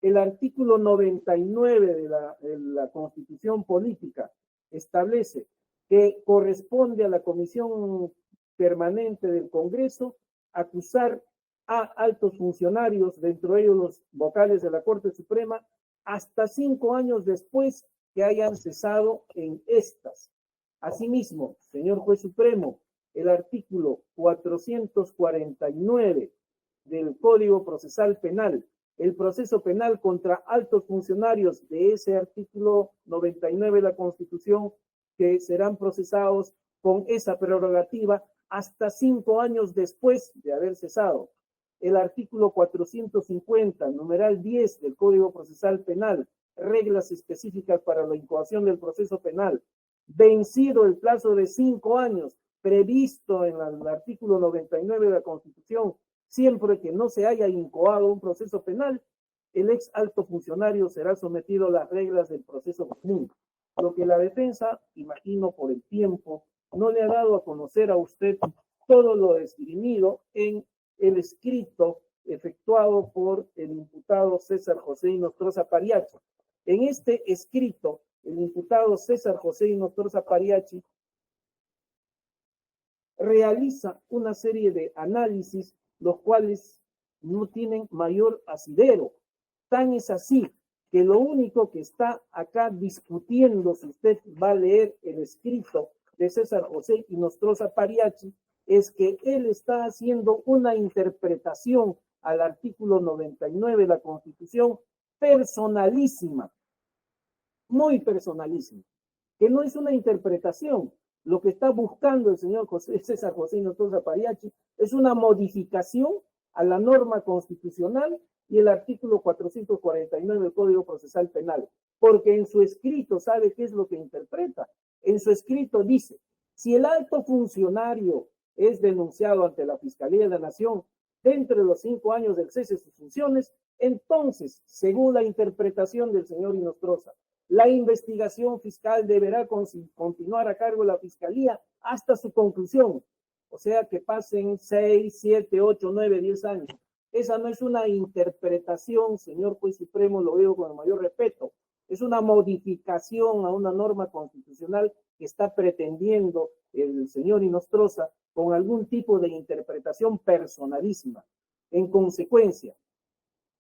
El artículo 99 de la Constitución Política establece que corresponde a la Comisión Permanente del Congreso acusar a altos funcionarios, dentro de ellos los vocales de la Corte Suprema, hasta 5 años después que hayan cesado en estas. Asimismo, señor juez supremo, el artículo 449 del Código Procesal Penal, el proceso penal contra altos funcionarios de ese artículo 99 de la Constitución, que serán procesados con esa prerrogativa hasta 5 años después de haber cesado. El artículo 450, numeral 10 del Código Procesal Penal, reglas específicas para la incoación del proceso penal, vencido el plazo de 5 años previsto en el artículo 99 de la Constitución, siempre que no se haya incoado un proceso penal, el ex alto funcionario será sometido a las reglas del proceso común. Lo que la defensa, imagino por el tiempo, no le ha dado a conocer a usted todo lo esgrimido en el escrito efectuado por el imputado César José Inostroza Pariachi. En este escrito, el imputado César José Inostroza Pariachi realiza una serie de análisis, los cuales no tienen mayor asidero. Tan es así que lo único que está acá discutiendo, si usted va a leer el escrito de César José Inostroza Pariachi, es que él está haciendo una interpretación al artículo 99 de la Constitución personalísima, muy personalísima, que no es una interpretación. Lo que está buscando el señor César José Inostroza Pariachi es una modificación a la norma constitucional y el artículo 449 del Código Procesal Penal, porque en su escrito, ¿sabe qué es lo que interpreta? En su escrito dice, si el alto funcionario es denunciado ante la Fiscalía de la Nación dentro de los 5 años del cese de sus funciones, entonces, según la interpretación del señor Inostroza, la investigación fiscal deberá continuar a cargo de la Fiscalía hasta su conclusión. O sea, que pasen 6, 7, 8, 9, 10 años. Esa no es una interpretación, señor juez supremo, lo veo con el mayor respeto. Es una modificación a una norma constitucional que está pretendiendo el señor Inostroza con algún tipo de interpretación personalísima. En consecuencia,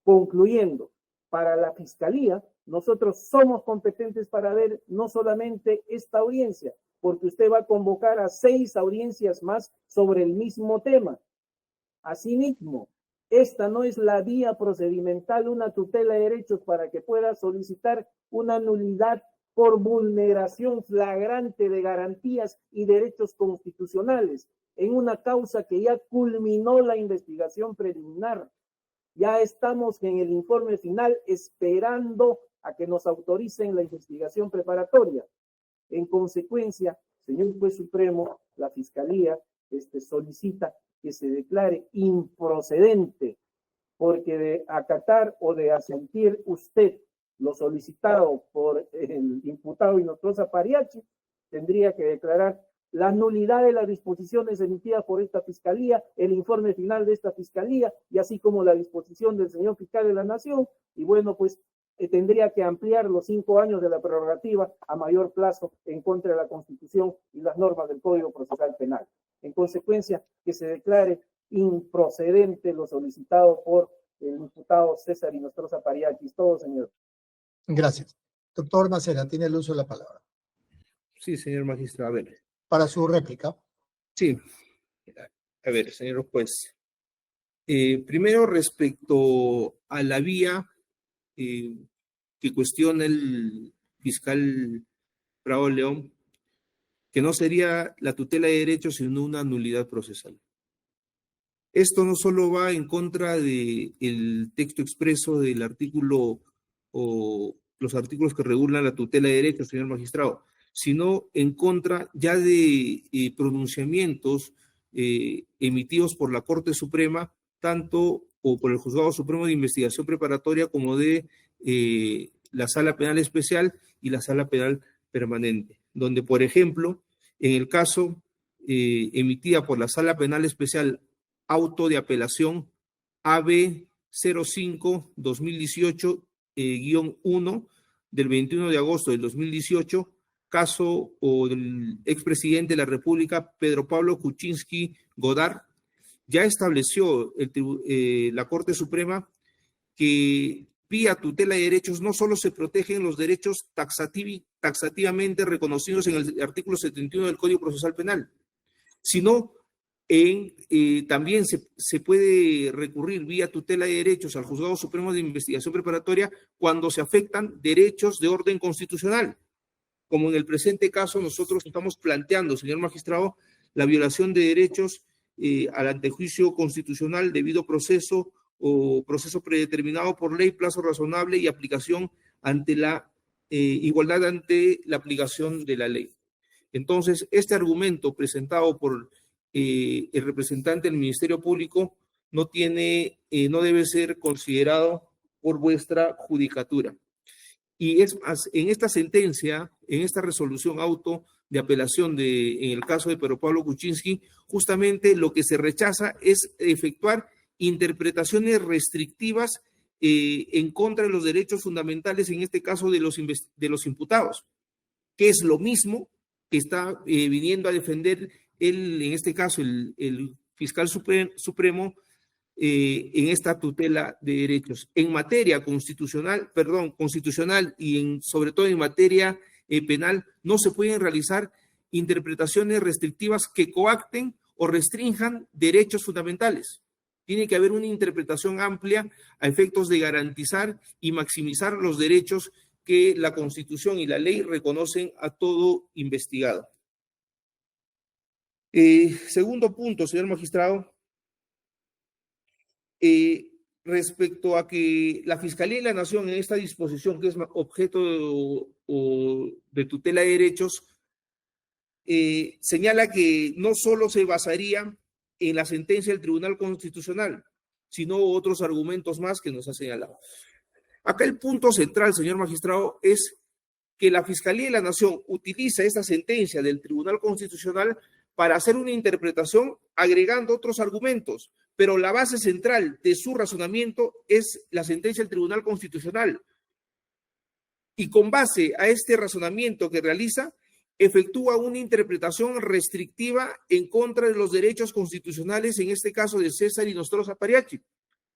concluyendo, para la Fiscalía, nosotros somos competentes para ver no solamente esta audiencia, porque usted va a convocar a 6 audiencias más sobre el mismo tema. Asimismo, esta no es la vía procedimental, una tutela de derechos para que pueda solicitar una nulidad por vulneración flagrante de garantías y derechos constitucionales en una causa que ya culminó la investigación preliminar. Ya estamos en el informe final esperando a que nos autoricen la investigación preparatoria. En consecuencia, señor juez supremo, la Fiscalía solicita que se declare improcedente, porque de acatar o de asentir usted lo solicitado por el imputado Inostroza Pariachi, tendría que declarar la nulidad de las disposiciones emitidas por esta Fiscalía, el informe final de esta Fiscalía, y así como la disposición del señor fiscal de la Nación, y bueno, pues tendría que ampliar los 5 años de la prerrogativa a mayor plazo en contra de la Constitución y las normas del Código Procesal Penal. En consecuencia, que se declare improcedente lo solicitado por el imputado César Inostroza Pariachi. Todo, señor. Gracias. Doctor Macera, tiene el uso de la palabra. Sí, señor magistrado. A ver. Para su réplica. Sí. A ver, señor juez. Primero, respecto a la vía que cuestiona el fiscal Prado León, que no sería la tutela de derechos, sino una nulidad procesal. Esto no solo va en contra del texto expreso del artículo o los artículos que regulan la tutela de derechos, señor magistrado, sino en contra ya de pronunciamientos emitidos por la Corte Suprema, tanto o por el Juzgado Supremo de Investigación Preparatoria como de la Sala Penal Especial y la Sala Penal Permanente, donde, por ejemplo, en el caso emitida por la Sala Penal Especial auto de apelación AB 05-2018-1 del 21 de agosto del 2018, caso del expresidente de la República, Pedro Pablo Kuczynski Godard, ya estableció la Corte Suprema que vía tutela de derechos no solo se protegen los derechos taxativamente reconocidos en el artículo 71 del Código Procesal Penal, sino también se puede recurrir vía tutela de derechos al Juzgado Supremo de Investigación Preparatoria cuando se afectan derechos de orden constitucional. Como en el presente caso nosotros estamos planteando, señor magistrado, la violación de derechos al antejuicio constitucional, debido proceso o proceso predeterminado por ley, plazo razonable y aplicación ante la igualdad ante la aplicación de la ley. Entonces, este argumento presentado por el representante del Ministerio Público no debe ser considerado por vuestra judicatura. Y es más, en esta sentencia, en esta resolución auto de apelación en el caso de Pedro Pablo Kuczynski, justamente lo que se rechaza es efectuar interpretaciones restrictivas en contra de los derechos fundamentales, en este caso de los imputados, que es lo mismo que está viniendo a defender en este caso el fiscal supremo en esta tutela de derechos. En materia constitucional y sobre todo en materia penal, no se pueden realizar interpretaciones restrictivas que coacten o restrinjan derechos fundamentales. Tiene que haber una interpretación amplia a efectos de garantizar y maximizar los derechos que la Constitución y la ley reconocen a todo investigado. Segundo punto, señor magistrado, respecto a que la Fiscalía de la Nación en esta disposición, que es objeto de tutela de derechos, señala que no solo se basaría en la sentencia del Tribunal Constitucional, sino otros argumentos más que nos ha señalado. Acá el punto central, señor magistrado, es que la Fiscalía de la Nación utiliza esta sentencia del Tribunal Constitucional para hacer una interpretación agregando otros argumentos, pero la base central de su razonamiento es la sentencia del Tribunal Constitucional. Y con base a este razonamiento que realiza, efectúa una interpretación restrictiva en contra de los derechos constitucionales, en este caso de César Inostroza Pariachi,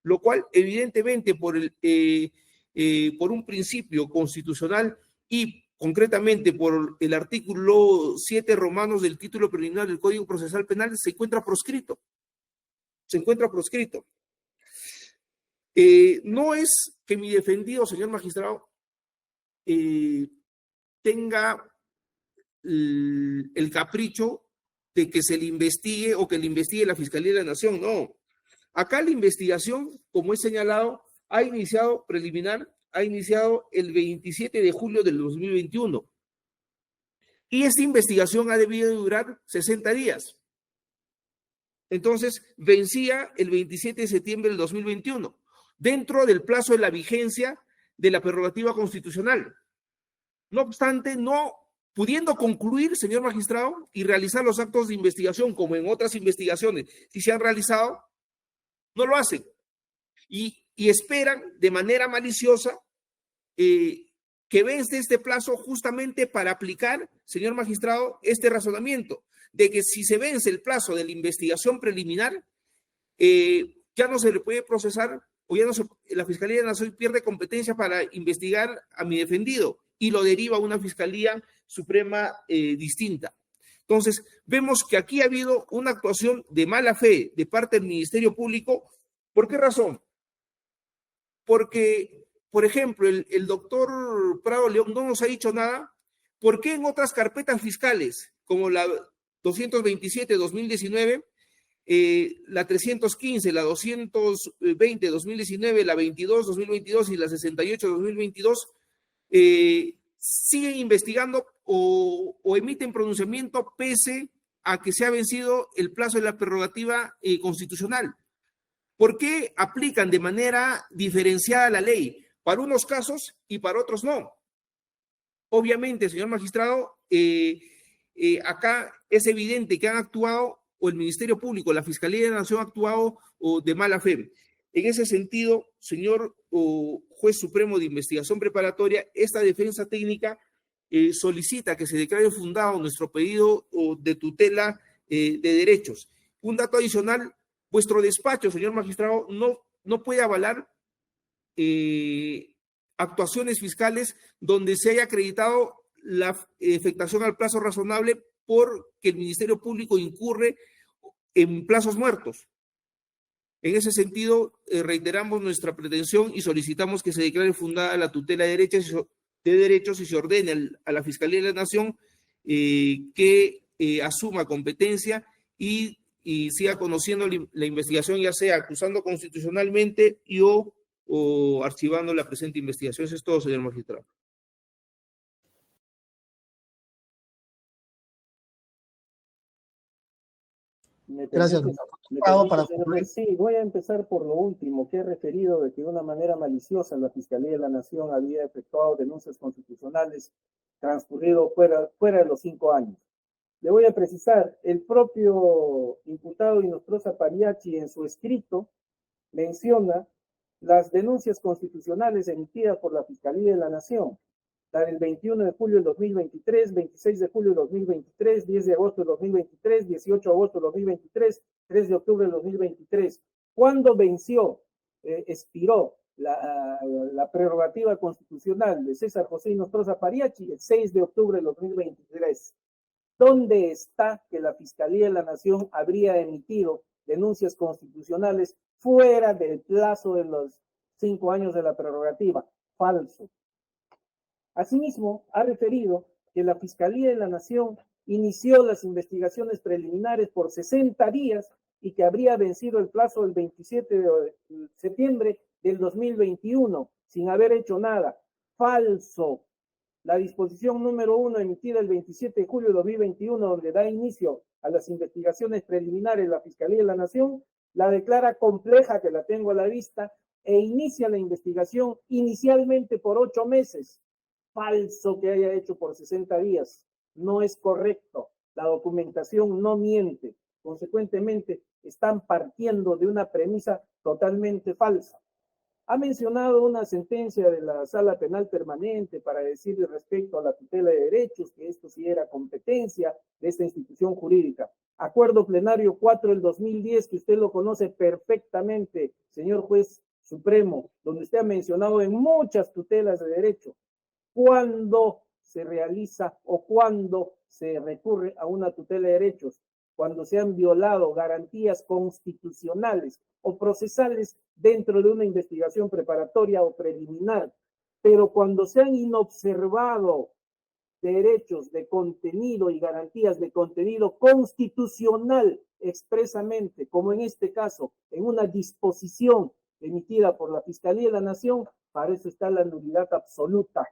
lo cual evidentemente por por un principio constitucional y concretamente por el artículo 7 romanos del título preliminar del Código Procesal Penal, se encuentra proscrito. Se encuentra proscrito. No es que mi defendido, señor magistrado, tenga el capricho de que se le investigue o que le investigue la Fiscalía de la Nación, no. Acá la investigación, como he señalado, ha iniciado preliminar, ha iniciado el 27 de julio del 2021. Y esta investigación ha debido durar 60 días. Entonces, vencía el 27 de septiembre del 2021, dentro del plazo de la vigencia de la prerrogativa constitucional. No obstante, no pudiendo concluir, señor magistrado, y realizar los actos de investigación, como en otras investigaciones, si se han realizado, no lo hacen. Y esperan de manera maliciosa que vence este plazo justamente para aplicar, señor magistrado, este razonamiento, de que si se vence el plazo de la investigación preliminar, ya no se le puede procesar, o ya no se, la Fiscalía de la Nación pierde competencia para investigar a mi defendido y lo deriva a una Fiscalía Suprema distinta. Entonces, vemos que aquí ha habido una actuación de mala fe de parte del Ministerio Público. ¿Por qué razón? Porque, por ejemplo, el doctor Prado León no nos ha dicho nada. ¿Por qué en otras carpetas fiscales, como la 227-2019, la 315, la 220-2019, la 22-2022 y la 68-2022, siguen investigando o emiten pronunciamiento pese a que se ha vencido el plazo de la prerrogativa constitucional? ¿Por qué aplican de manera diferenciada la ley para unos casos y para otros no? Obviamente, señor magistrado, acá es evidente que han actuado, o el Ministerio Público, la Fiscalía de la Nación ha actuado de mala fe. En ese sentido, señor juez supremo de investigación preparatoria, esta defensa técnica solicita que se declare fundado nuestro pedido de tutela de derechos. Un dato adicional, vuestro despacho, señor magistrado, no puede avalar actuaciones fiscales donde se haya acreditado la afectación al plazo razonable porque el Ministerio Público incurre en plazos muertos. En ese sentido, reiteramos nuestra pretensión y solicitamos que se declare fundada la tutela de derechos y se ordene a la Fiscalía de la Nación que asuma competencia y siga conociendo la investigación, ya sea acusando constitucionalmente o archivando la presente investigación. Eso es todo, señor magistrado. Gracias. Sí, voy a empezar por lo último, que he referido de que de una manera maliciosa la Fiscalía de la Nación había efectuado denuncias constitucionales transcurrido fuera de los 5 años. Le voy a precisar, el propio imputado Inostroza Pariachi en su escrito menciona las denuncias constitucionales emitidas por la Fiscalía de la Nación, la del 21 de julio del 2023, 26 de julio del 2023, 10 de agosto del 2023, 18 de agosto del 2023, 3 de octubre del 2023. ¿Cuándo venció, expiró la prerrogativa constitucional de César José Inostroza Pariachi? El 6 de octubre del 2023. ¿Dónde está que la Fiscalía de la Nación habría emitido denuncias constitucionales fuera del plazo de los 5 años de la prerrogativa? Falso. Asimismo, ha referido que la Fiscalía de la Nación inició las investigaciones preliminares por 60 días y que habría vencido el plazo del 27 de septiembre del 2021 sin haber hecho nada. Falso. La disposición número 1 emitida el 27 de julio de 2021, donde da inicio a las investigaciones preliminares de la Fiscalía de la Nación, la declara compleja, que la tengo a la vista, e inicia la investigación inicialmente por 8 meses. Falso que haya hecho por 60 días. No es correcto. La documentación no miente. Consecuentemente, están partiendo de una premisa totalmente falsa. Ha mencionado una sentencia de la Sala Penal Permanente para decir respecto a la tutela de derechos, que esto sí era competencia de esta institución jurídica. Acuerdo plenario 4 del 2010, que usted lo conoce perfectamente, señor juez Supremo, donde usted ha mencionado en muchas tutelas de derecho, cuando se realiza o cuando se recurre a una tutela de derechos, cuando se han violado garantías constitucionales o procesales dentro de una investigación preparatoria o preliminar, pero cuando se han inobservado derechos de contenido y garantías de contenido constitucional expresamente, como en este caso, en una disposición emitida por la Fiscalía de la Nación, para eso está la nulidad absoluta.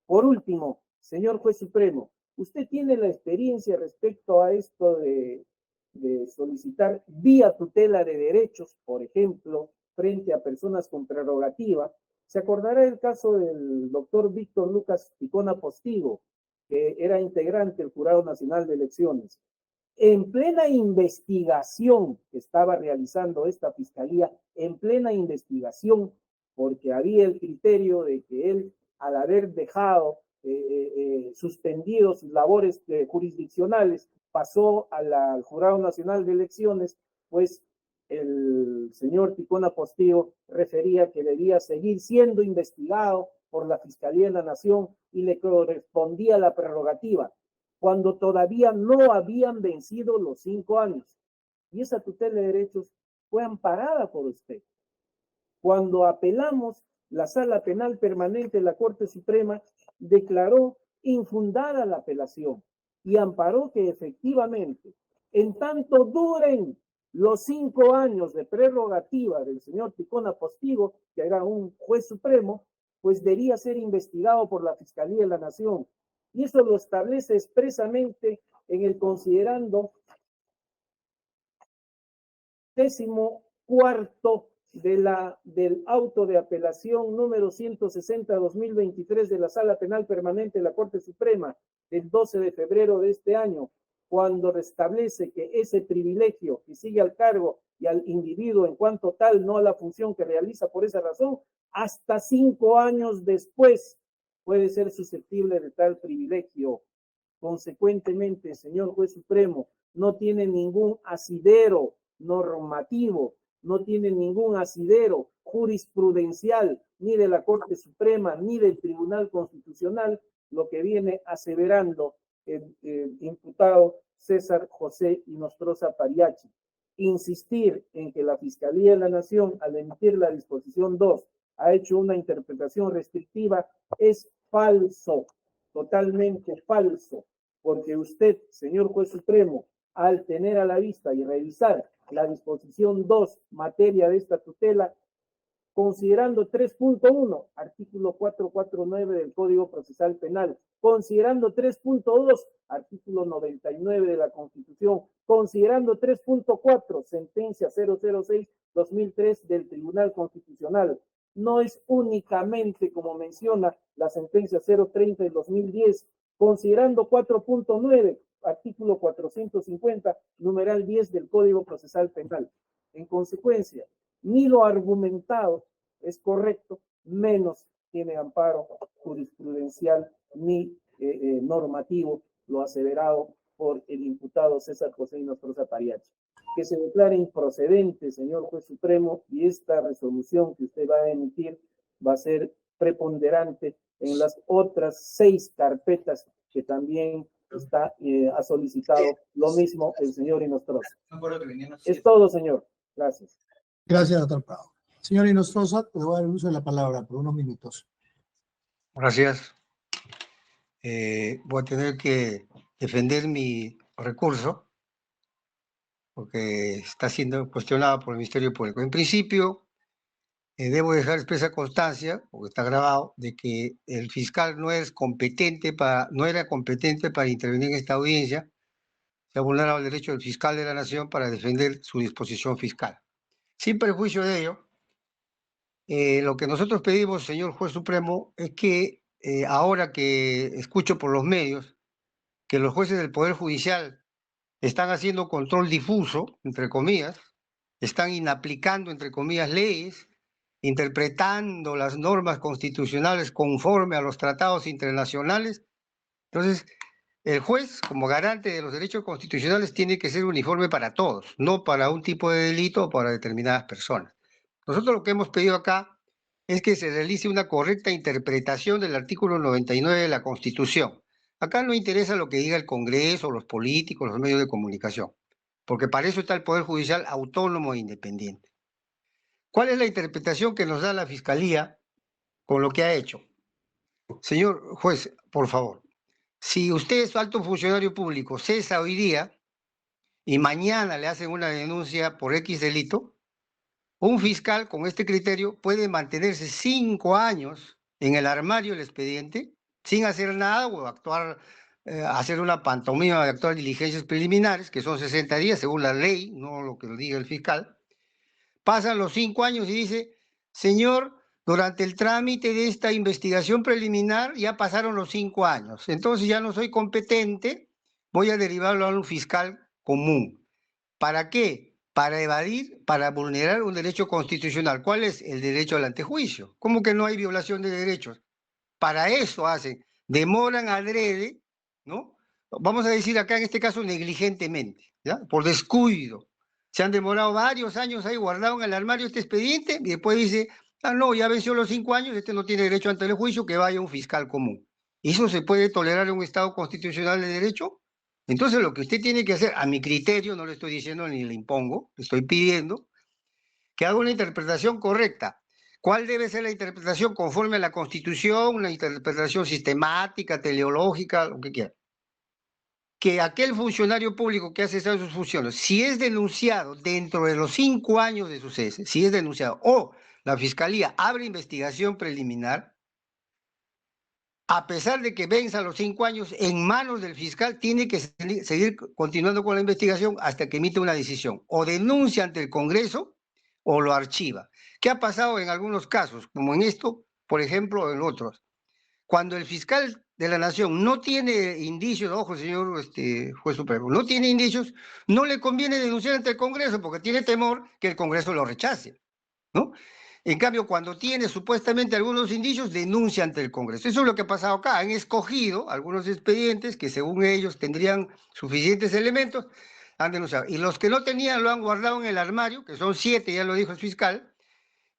Por último, señor juez supremo, usted tiene la experiencia respecto a esto de solicitar vía tutela de derechos, por ejemplo, frente a personas con prerrogativa. Se acordará del caso del doctor Víctor Lucas Ticona Postigo, que era integrante del Jurado Nacional de Elecciones. En plena investigación que estaba realizando esta fiscalía, en plena investigación, porque había el criterio de que él, al haber dejado suspendido sus labores jurisdiccionales, pasó al Jurado Nacional de Elecciones, pues el señor Ticona Postigo refería que debía seguir siendo investigado por la Fiscalía de la Nación y le correspondía la prerrogativa, cuando todavía no habían vencido los 5 años. Y esa tutela de derechos fue amparada por usted. Cuando apelamos, la Sala Penal Permanente de la Corte Suprema declaró infundada la apelación y amparó que efectivamente, en tanto duren los 5 años de prerrogativa del señor Ticona Postigo, que era un juez supremo, pues debía ser investigado por la Fiscalía de la Nación. Y eso lo establece expresamente en el considerando 14º del auto de apelación número 160-2023 de la Sala Penal Permanente de la Corte Suprema del 12 de febrero de este año, cuando restablece que ese privilegio que sigue al cargo y al individuo en cuanto tal, no a la función que realiza por esa razón, hasta 5 años después puede ser susceptible de tal privilegio. Consecuentemente, señor juez supremo, no tiene ningún asidero normativo, no tiene ningún asidero jurisprudencial, ni de la Corte Suprema, ni del Tribunal Constitucional, lo que viene aseverando el imputado César José Inostroza Pariachi. Insistir en que la Fiscalía de la Nación, al emitir la disposición 2, ha hecho una interpretación restrictiva es falso, totalmente falso, porque usted, señor juez supremo, al tener a la vista y revisar la disposición 2, materia de esta tutela, considerando 3.1, artículo 449 del Código Procesal Penal, considerando 3.2, artículo 99 de la Constitución, considerando 3.4, sentencia 006-2003 del Tribunal Constitucional. No es únicamente, como menciona la sentencia 030 del 2010, considerando 4.9, artículo 450, numeral 10 del Código Procesal Penal. En consecuencia, ni lo argumentado es correcto, menos tiene amparo jurisprudencial ni normativo lo aseverado por el imputado César José Inostroza Pariachi. Que se declare improcedente, señor juez supremo, y esta resolución que usted va a emitir va a ser preponderante en las otras 6 carpetas que también ha solicitado lo mismo el señor Inostroza. Es todo, señor. Gracias. Gracias, doctor Prado. Señor Inostroza, te voy a dar el uso de la palabra por unos minutos. Gracias. Voy a tener que defender mi recurso porque está siendo cuestionado por el Ministerio Público. En principio, debo dejar expresa constancia, porque está grabado, de que el fiscal no era competente para intervenir en esta audiencia. Se ha vulnerado el derecho del fiscal de la Nación para defender su disposición fiscal. Sin perjuicio de ello, lo que nosotros pedimos, señor juez supremo, es que ahora que escucho por los medios que los jueces del Poder Judicial están haciendo control difuso, entre comillas, están inaplicando, entre comillas, leyes, interpretando las normas constitucionales conforme a los tratados internacionales. Entonces, el juez, como garante de los derechos constitucionales, tiene que ser uniforme para todos, no para un tipo de delito o para determinadas personas. Nosotros lo que hemos pedido acá es que se realice una correcta interpretación del artículo 99 de la Constitución. Acá no interesa lo que diga el Congreso, los políticos, los medios de comunicación, porque para eso está el Poder Judicial autónomo e independiente. ¿Cuál es la interpretación que nos da la Fiscalía con lo que ha hecho? Señor juez, por favor, si usted es alto funcionario público, cesa hoy día y mañana le hacen una denuncia por X delito, un fiscal con este criterio puede mantenerse 5 años en el armario del expediente sin hacer nada o actuar, hacer una pantomima de actuar diligencias preliminares, que son 60 días según la ley, no lo que lo diga el fiscal. Pasan los 5 años y dice, señor, durante el trámite de esta investigación preliminar ya pasaron los 5 años, entonces ya no soy competente, voy a derivarlo a un fiscal común. ¿Para qué? Para evadir, para vulnerar un derecho constitucional. ¿Cuál es? El derecho al antejuicio. ¿Cómo que no hay violación de derechos? Para eso hacen, demoran adrede, ¿no? Vamos a decir acá en este caso negligentemente, ¿ya? Por descuido. Se han demorado varios años ahí guardado en el armario este expediente y después dice, ah, no, ya venció los 5 años, este no tiene derecho ante el juicio, que vaya un fiscal común. ¿Eso se puede tolerar en un Estado constitucional de derecho? Entonces lo que usted tiene que hacer, a mi criterio, no le estoy diciendo ni le impongo, le estoy pidiendo que haga una interpretación correcta. ¿Cuál debe ser la interpretación conforme a la Constitución, una interpretación sistemática, teleológica, lo que quiera? Que aquel funcionario público que hace esas sus funciones, si es denunciado dentro de los 5 años de su cese, si es denunciado o la Fiscalía abre investigación preliminar, a pesar de que venza los 5 años, en manos del fiscal tiene que seguir continuando con la investigación hasta que emite una decisión. O denuncia ante el Congreso o lo archiva. ¿Qué ha pasado en algunos casos? Como en esto, por ejemplo, o en otros. Cuando el fiscal de la Nación no tiene indicios, ojo, señor juez supremo, no tiene indicios, no le conviene denunciar ante el Congreso porque tiene temor que el Congreso lo rechace, ¿no? En cambio, cuando tiene supuestamente algunos indicios, denuncia ante el Congreso. Eso es lo que ha pasado acá. Han escogido algunos expedientes que según ellos tendrían suficientes elementos, han denunciado. Y los que no tenían lo han guardado en el armario, que son 7, ya lo dijo el fiscal,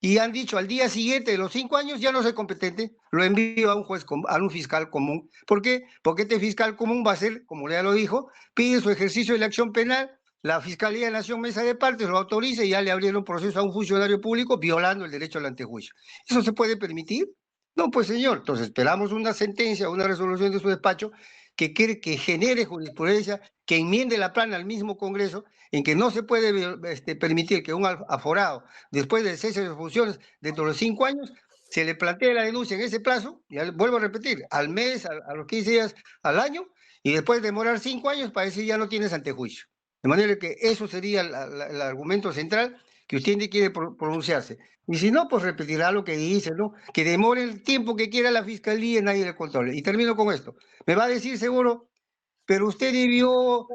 y han dicho al día siguiente de los 5 años ya no soy competente, lo envío a un juez, a un fiscal común. ¿Por qué? Porque este fiscal común va a ser, como ya lo dijo, pide su ejercicio de la acción penal, la Fiscalía de Nación Mesa de Partes lo autoriza y ya le abrieron proceso a un funcionario público violando el derecho al antejuicio. ¿Eso se puede permitir? No, pues señor, entonces esperamos una sentencia, una resolución de su despacho que genere jurisprudencia, que enmiende la plana al mismo Congreso, en que no se puede permitir que un aforado, después del cese de funciones dentro de los 5 años, se le plantee la denuncia en ese plazo, y vuelvo a repetir, al mes, a los 15 días, al año, y después demorar 5 años para decir ya no tienes antejuicio. De manera que eso sería el argumento central que usted quiere pronunciarse. Y si no, pues repetirá lo que dice, ¿no? Que demore el tiempo que quiera la Fiscalía y nadie le controle. Y termino con esto. Me va a decir seguro, pero usted debió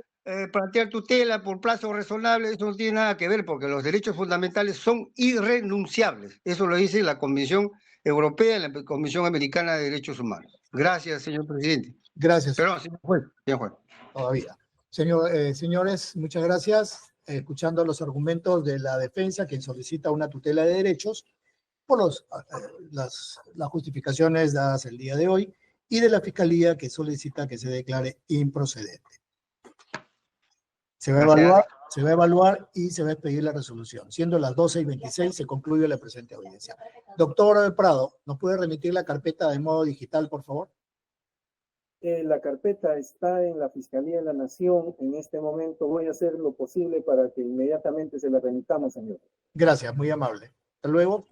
plantear tutela por plazo razonable. Eso no tiene nada que ver porque los derechos fundamentales son irrenunciables. Eso lo dice la Convención Europea y la Convención Americana de Derechos Humanos. Gracias, señor presidente. Gracias. Perdón, señor juez. Señor juez. Todavía. Señores, muchas gracias. Escuchando los argumentos de la defensa, quien solicita una tutela de derechos por las justificaciones dadas el día de hoy, y de la Fiscalía, que solicita que se declare improcedente. Se va a evaluar y se va a expedir la resolución. Siendo las 12:26, se concluye la presente audiencia. Doctor Prado, ¿nos puede remitir la carpeta de modo digital, por favor? La carpeta está en la Fiscalía de la Nación. En este momento voy a hacer lo posible para que inmediatamente se la remitamos, señor. Gracias, muy amable. Hasta luego.